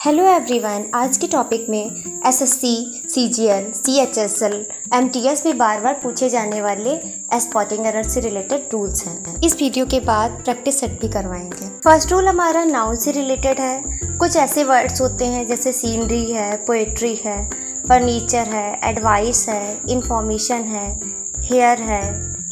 Hello everyone, आज के topic में एसएससी, सीजीएल, सीएचएसएल, एमटीएस में बार बार पूछे जाने वाले स्पॉटिंग एरर से रिलेटेड रूल्स हैं। इस वीडियो के बाद प्रैक्टिस सेट भी करवाएंगे। फर्स्ट रूल हमारा नाउन से रिलेटेड है। कुछ ऐसे वर्ड्स होते हैं जैसे सीनरी है, पोएट्री है, फर्नीचर है, एडवाइस है, इंफॉर्मेशन है, हेयर है,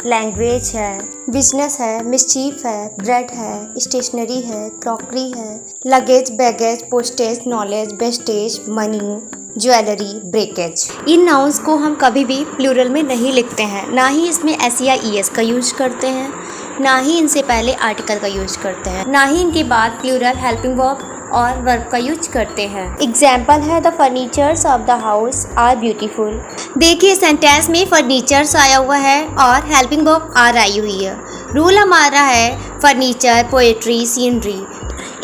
लैंग्वेज है, बिजनेस है, मिस्चीफ है, ब्रेड है, स्टेशनरी है, क्रॉकरी है, luggage, baggage, postage, knowledge, wastage, money, jewellery, breakage. इन नाउन्स को हम कभी भी प्लूरल में नहीं लिखते हैं, ना ही इसमें एस या ईएस का यूज करते हैं, ना ही इनसे पहले आर्टिकल का यूज करते हैं, ना ही इनके बाद प्लूरल हेल्पिंग वर्ब और वर्ब का यूज करते हैं। एग्जाम्पल है the furnitures of the house are beautiful. देखिए सेंटेंस में फर्नीचर्स आया हुआ है और हेल्पिंग वर्ब आर आई हुई है। रूल हमारा है फर्नीचर, पोएट्री, सीनरी।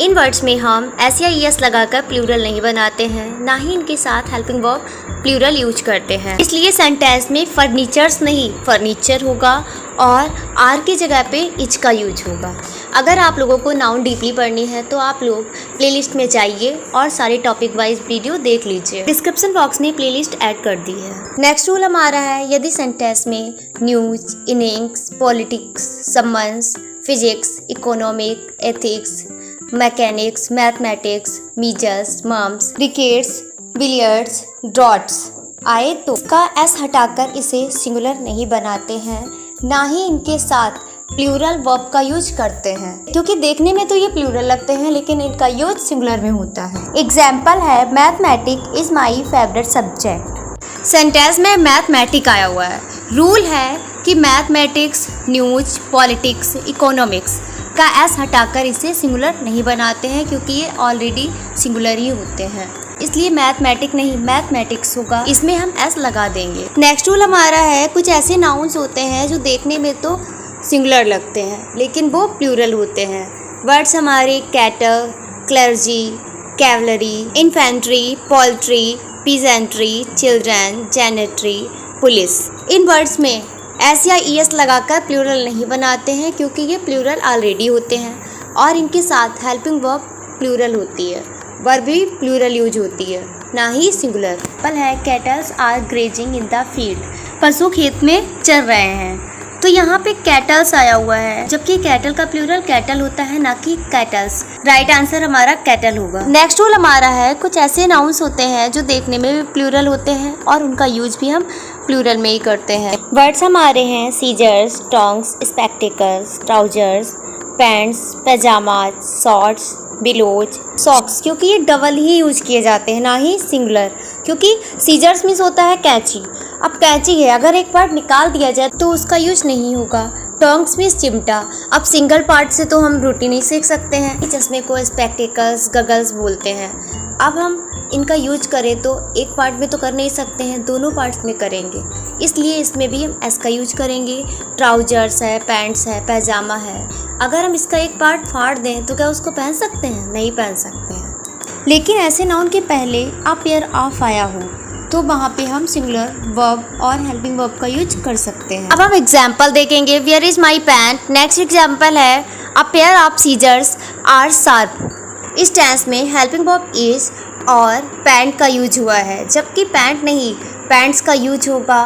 इन वर्ड्स में हम एस या ईएस लगाकर प्लूरल नहीं बनाते हैं, ना ही इनके साथ हेल्पिंग वर्ब प्लूरल यूज करते हैं। इसलिए सेंटेंस में फर्नीचर्स नहीं फर्नीचर होगा और आर की जगह पे इच का यूज होगा। अगर आप लोगों को नाउन डीपली पढ़नी है तो आप लोग प्लेलिस्ट में जाइए और सारे टॉपिक वाइज वीडियो देख लीजिए। डिस्क्रिप्शन बॉक्स में प्लेलिस्ट ऐड कर दी है। नेक्स्ट रूल हमारा है यदि सेंटेंस में news, innings, politics, summons, physics, economic, ethics, mechanics, mathematics, measles, mumps, crickets, billiards, draughts आए तो इसका एस हटाकर इसे सिंगुलर नहीं बनाते हैं, ना ही इनके साथ प्लूरल वर्ब का यूज करते हैं, क्योंकि देखने में तो ये प्लूरल लगते हैं लेकिन इनका यूज सिंगुलर में होता है। एग्जाम्पल है mathematics is my favourite subject. Sentence में मैथमेटिक आया हुआ है। रूल है कि मैथमेटिक्स, न्यूज, पॉलिटिक्स, इकोनॉमिक्स का एस हटाकर इसे सिंगुलर नहीं बनाते हैं, क्योंकि ये ऑलरेडी सिंगुलर ही होते हैं। इसलिए मैथमेटिक नहीं मैथमेटिक्स होगा, इसमें हम एस लगा देंगे। नेक्स्ट रूल हमारा है कुछ ऐसे नाउन्स होते हैं जो देखने में तो सिंगुलर लगते हैं लेकिन वो प्लूरल होते हैं। वर्ड्स हमारे cattle, clergy, cavalry, infantry, poultry, peasantry, children, gentry, police. इन वर्ड्स में एस या ईएस लगाकर प्लूरल नहीं बनाते हैं, क्योंकि ये प्लूरल ऑलरेडी होते हैं और इनके साथ हेल्पिंग वर्ब प्लूरल होती है, वर्ब भी प्लूरल यूज होती है, ना ही सिंगुलर। पल है cattles are grazing in the field. पशु खेत में चर रहे हैं, तो यहाँ पे कैटल्स आया हुआ है, जबकि कैटल का प्लूरल कैटल होता है, ना कि कैटल्स। राइट आंसर हमारा कैटल होगा। नेक्स्ट रूल हमारा है कुछ ऐसे नाउन्स होते हैं जो देखने में भी प्लूरल होते हैं और उनका यूज भी हम प्लूरल में ही करते हैं। वर्ड्स हमारे हैं scissors, tongs, spectacles, trousers, pants, pyjamas, shorts, bellows, socks, क्योंकि ये डबल ही यूज किए जाते हैं, ना ही सिंगुलर। क्योंकि सीजर्स मीन्स होता है कैंची। अब कैंची है, अगर एक पार्ट निकाल दिया जाए तो उसका यूज नहीं होगा। टोंग्स मीन्स चिमटा। अब सिंगल पार्ट से तो हम रोटी नहीं सेक सकते हैं, चश्मे को स्पेक्टिकल्स, गगल्स बोलते हैं। अब हम इनका यूज करें तो एक पार्ट में तो कर नहीं सकते हैं, दोनों पार्ट्स में करेंगे, इसलिए इसमें भी हम एस का यूज करेंगे। ट्राउजर्स है, पैंट्स है, पैजामा है। अगर हम इसका एक पार्ट फाड़ दें तो क्या उसको पहन सकते हैं? नहीं पहन सकते हैं। लेकिन ऐसे नाउन के पहले अ पेयर ऑफ आया हो तो वहाँ पे हम सिंगुलर वर्ब और हेल्पिंग वर्ब का यूज कर सकते हैं। अब हम एग्जाम्पल देखेंगे। Where is my pant. Next example है a pair of scissors are sharp. इस टेंस में हेल्पिंग वर्ब इज और पैंट का यूज हुआ है, जबकि पैंट नहीं पैंट्स का यूज होगा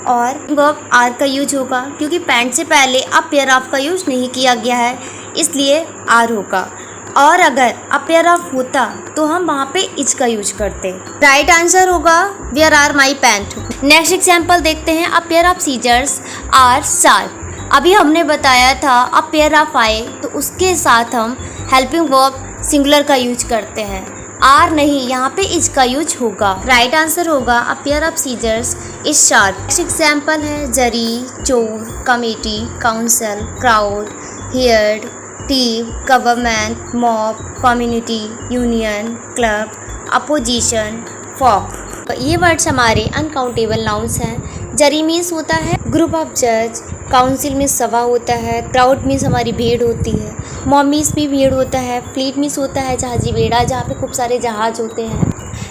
और वर्ब आर का यूज होगा, क्योंकि पैंट से पहले अ पेयर ऑफ का यूज नहीं किया गया है, इसलिए आर होगा। और अगर अ पेयर ऑफ होता तो हम वहाँ पे इज का यूज करते। राइट आंसर होगा where are my pant. Next example देखते हैं। A pair of scissors are sharp. अभी हमने बताया था अ पेयर ऑफ आए तो उसके साथ हम हेल्पिंग वर्ब सिंगुलर का यूज करते हैं, आर नहीं, यहाँ पे इज का यूज होगा। राइट आंसर होगा a pair of scissors is sharp. Next example है jury, choir, committee, council, crowd, herd, team, government, mob, community, union, club, opposition, folk. ये वर्ड्स हमारे अनकाउंटेबल नाउन्स हैं। जरी मीन्स होता है group of जज, council means सभा होता है, क्राउड मीन्स हमारी भीड़ होती है, मॉब मीन्स भी भीड़ होता है, फ्लीट मीन्स होता है जहाजी बेड़ा जहाँ पे खूब सारे जहाज होते हैं।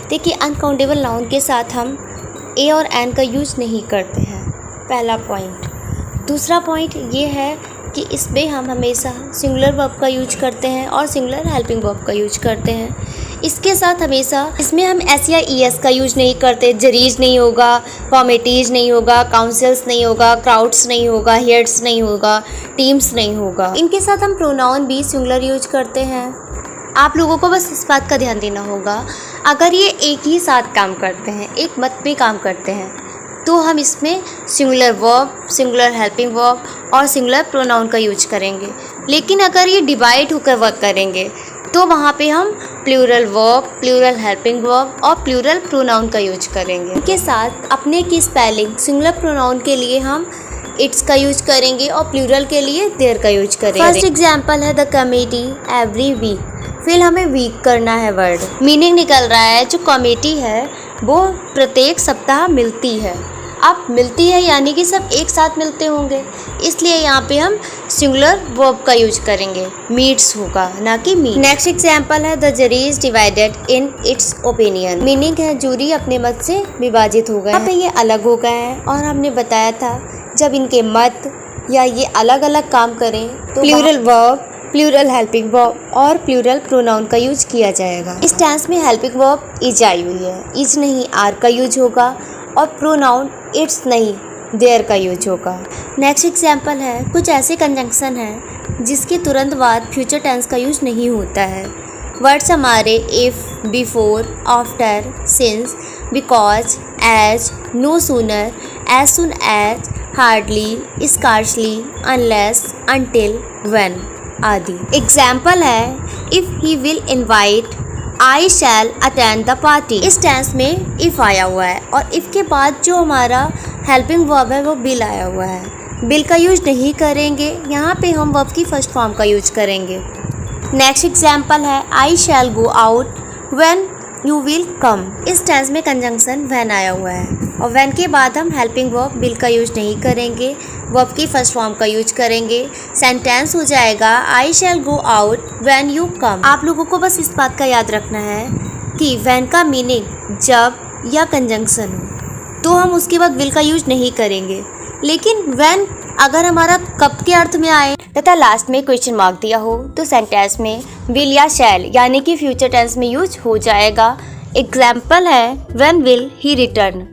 देखिए अनकाउंटेबल नाउन के साथ हम ए और एन का यूज नहीं करते हैं, पहला पॉइंट। दूसरा पॉइंट ये है कि इसमें हम हमेशा सिंगुलर वर्ब का यूज करते हैं और सिंगुलर हेल्पिंग वर्ब का यूज करते हैं। इसके साथ हमेशा इसमें हम एस या ई एस का यूज नहीं करते। जरीज नहीं होगा, कॉमिटीज नहीं होगा, काउंसिल्स नहीं होगा, क्राउड्स नहीं होगा, हेड्स नहीं होगा, टीम्स नहीं होगा। इनके साथ हम प्रोनाउन भी सिंगुलर यूज करते हैं। आप लोगों को बस इस बात का ध्यान देना होगा, अगर ये एक ही साथ काम करते हैं, एक मत में काम करते हैं, तो हम इसमें singular verb, singular helping verb और सिंगुलर प्रोनाउन का यूज करेंगे। लेकिन अगर ये डिवाइड होकर वर्क करेंगे तो वहाँ पे हम plural verb, plural helping verb और प्लूरल प्रोनाउन का यूज करेंगे। इनके साथ अपने की स्पेलिंग सिंगुलर प्रोनाउन के लिए हम इट्स का यूज करेंगे और प्लूरल के लिए देयर का यूज करेंगे। फर्स्ट एग्जाम्पल है द कमेटी एवरी वीक। फिर हमें वीक करना है वर्ड, मीनिंग निकल रहा है जो कमेटी है वो प्रत्येक सप्ताह मिलती है। अब मिलती है यानी कि सब एक साथ मिलते होंगे, इसलिए यहाँ पे हम सिंगुलर वर्ब का यूज करेंगे, मीट्स होगा ना कि मीट। नेक्स्ट एग्जाम्पल है the zari is divided in its opinion. Meaning है जूरी अपने मत से विभाजित हो गए। यहाँ पे ये अलग हो गए हैं और हमने बताया था जब इनके मत या ये अलग अलग काम करें तो plural verb, plural helping verb और प्लूरल प्रोनाउन का यूज किया जाएगा। इस टेंस में हेल्पिंग वर्ब इज आई हुई है, इज नहीं आर का यूज होगा और प्रोनाउन इट्स नहीं देयर का यूज होगा। नेक्स्ट एग्जाम्पल है कुछ ऐसे कंजंक्शन हैं जिसके तुरंत बाद फ्यूचर टेंस का यूज नहीं होता है। वर्ड्स हमारे if, before, after, since, because, as, no sooner, as soon as, hardly, scarcely, unless, until, when आदि। एग्जाम्पल है if he will invite I shall attend the party. इस टेंस में if आया हुआ है और इफ़ के बाद जो हमारा हेल्पिंग वर्ब है वो बिल आया हुआ है। बिल का यूज नहीं करेंगे, यहाँ पे हम वर्ब की फर्स्ट फॉर्म का यूज करेंगे। नेक्स्ट एग्जाम्पल है I shall go out when you will come. इस टेंस में कंजंक्शन व्हेन आया हुआ है और व्हेन के बाद हम हेल्पिंग वर्ब बिल का यूज नहीं करेंगे, वर्ब की फर्स्ट फॉर्म का यूज करेंगे। सेंटेंस हो जाएगा I shall go out when you come. आप लोगों को बस इस बात का याद रखना है कि व्हेन का मीनिंग जब या कंजंक्शन हो तो हम उसके बाद विल का यूज नहीं करेंगे, लेकिन व्हेन अगर हमारा कब के अर्थ में आए तथा लास्ट में क्वेश्चन मार्क दिया हो तो सेंटेंस में विल या शैल यानी कि फ्यूचर टेंस में यूज हो जाएगा। एग्जाम्पल है व्हेन विल ही रिटर्न,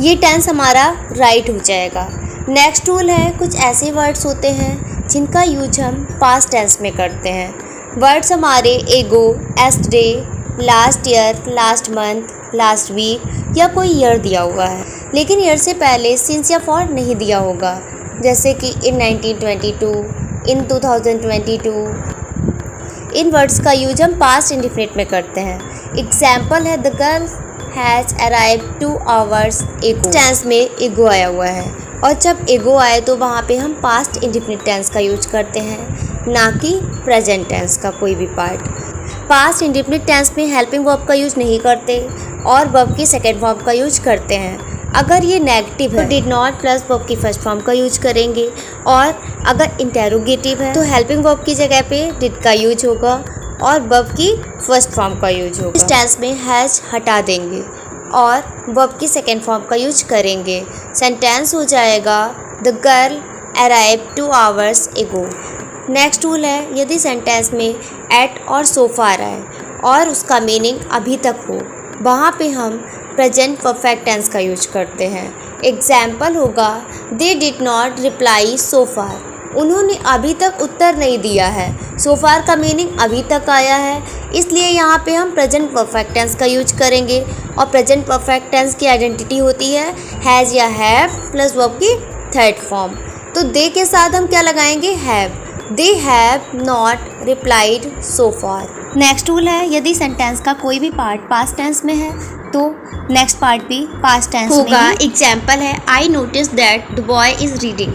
ये टेंस हमारा राइट हो जाएगा। नेक्स्ट रूल है कुछ ऐसे वर्ड्स होते हैं जिनका यूज हम पास्ट टेंस में करते हैं। वर्ड्स हमारे ago, yesterday, last year, last month, last week या कोई ईयर दिया हुआ है, लेकिन ईयर से पहले सिंस या फॉर नहीं दिया होगा, जैसे कि इन 1922, इन 2022। इन वर्ड्स का यूज हम पास्ट इंडिफिनिट में करते हैं। एग्जाम्पल है the girl has arrived 2 hours ago। Tense में एगो आया हुआ है और जब एगो आए तो वहाँ पे हम पास्ट इंडिफिनिट टेंस का यूज करते हैं, ना कि प्रेजेंट टेंस का कोई भी पार्ट। पास्ट इंडिफिनिट टेंस में हेल्पिंग वर्ब का यूज नहीं करते और वर्ब की सेकेंड फॉर्म का यूज करते हैं। अगर ये नेगेटिव है तो डिड नॉट प्लस वर्ब की फर्स्ट फॉर्म का यूज करेंगे और अगर इंटेरोगेटिव है तो हेल्पिंग वर्ब की जगह पे डिड का यूज होगा और वर्ब की फर्स्ट फॉर्म का यूज होगा। इस टेंस में हैज हटा देंगे और वर्ब की सेकेंड फॉर्म का यूज करेंगे। सेंटेंस हो जाएगा the girl arrived 2 hours ago। Next rule है यदि सेंटेंस में एट और सो फार आए और उसका मीनिंग अभी तक हो, वहाँ पे हम प्रेजेंट परफेक्ट टेंस का यूज करते हैं। एग्जाम्पल होगा they did not reply so far, उन्होंने अभी तक उत्तर नहीं दिया है। सो फार का मीनिंग अभी तक आया है, इसलिए यहाँ पे हम प्रेजेंट परफेक्ट टेंस का यूज करेंगे और प्रेजेंट परफेक्ट टेंस की आइडेंटिटी होती है हैज़ या हैव प्लस वर्ब की थर्ड फॉर्म। तो दे के साथ हम क्या लगाएंगे, have. They have not replied so far. Next rule है यदि सेंटेंस का कोई भी पार्ट पास्ट टेंस में है तो नेक्स्ट पार्ट भी पास्ट टेंस होगा। एग्जाम्पल है I notice that the boy is reading.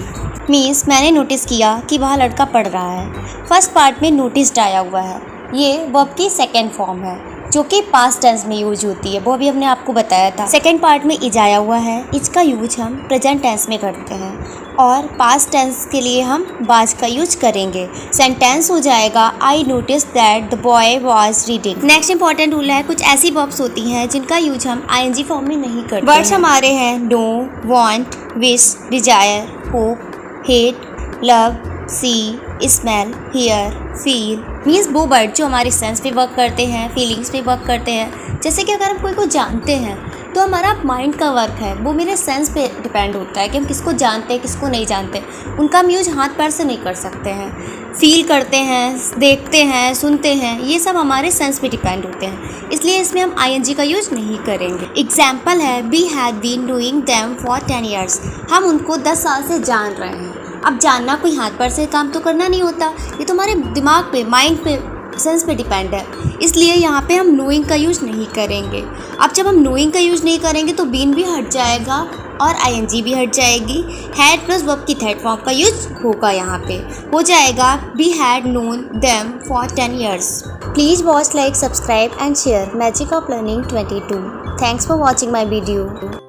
Means मैंने नोटिस किया कि वह लड़का पढ़ रहा है। फर्स्ट पार्ट में नोटिस्ड आया हुआ है, ये वर्ब की सेकेंड फॉर्म है जो कि पास्ट टेंस में यूज होती है, वो अभी हमने आपको बताया था। सेकेंड पार्ट में इज आया हुआ है, इसका यूज हम प्रेजेंट टेंस में करते हैं और पास्ट टेंस के लिए हम वाज का यूज करेंगे। सेंटेंस हो जाएगा I notice that the boy was reading. Next important rule है कुछ ऐसी वर्ब्स होती हैं जिनका यूज हम आईएनजी फॉर्म में नहीं करते। वर्ड्स हमारे हैं know, want, wish, desire, hope, hate, love, see, smell, hear, feel, means वो वर्ड जो हमारे सेंस पे वर्क करते हैं, फीलिंग्स पे वर्क करते हैं। जैसे कि अगर हम कोई को जानते हैं तो हमारा माइंड का वर्क है वो मेरे सेंस पे डिपेंड होता है कि हम किसको जानते हैं, किसको नहीं जानते। उनका हम यूज हाथ पैर से नहीं कर सकते हैं, फील करते हैं, देखते हैं, सुनते हैं, ये सब हमारे सेंस पे डिपेंड होते हैं। इसलिए इसमें हम ING का यूज नहीं करेंगे। एग्जाम्पल है, we have been knowing them for 10 years। हम उनको 10 साल से जान रहे हैं। अब जानना कोई हाथ पैर से काम तो करना नहीं होता, ये तो हमारे दिमाग पे, माइंड पे, सेंस पे डिपेंड है। इसलिए यहाँ पे हम नोइंग का यूज नहीं करेंगे। अब जब हम नोइंग का यूज नहीं करेंगे तो बीन भी हट जाएगा और ING भी हट जाएगी। हैड प्लस वर्ब की थर्ड फॉर्म का यूज होगा, यहाँ पे हो जाएगा we had known them for 10 years। Please watch, like, subscribe and share magic of learning 22। Thanks for watching my video.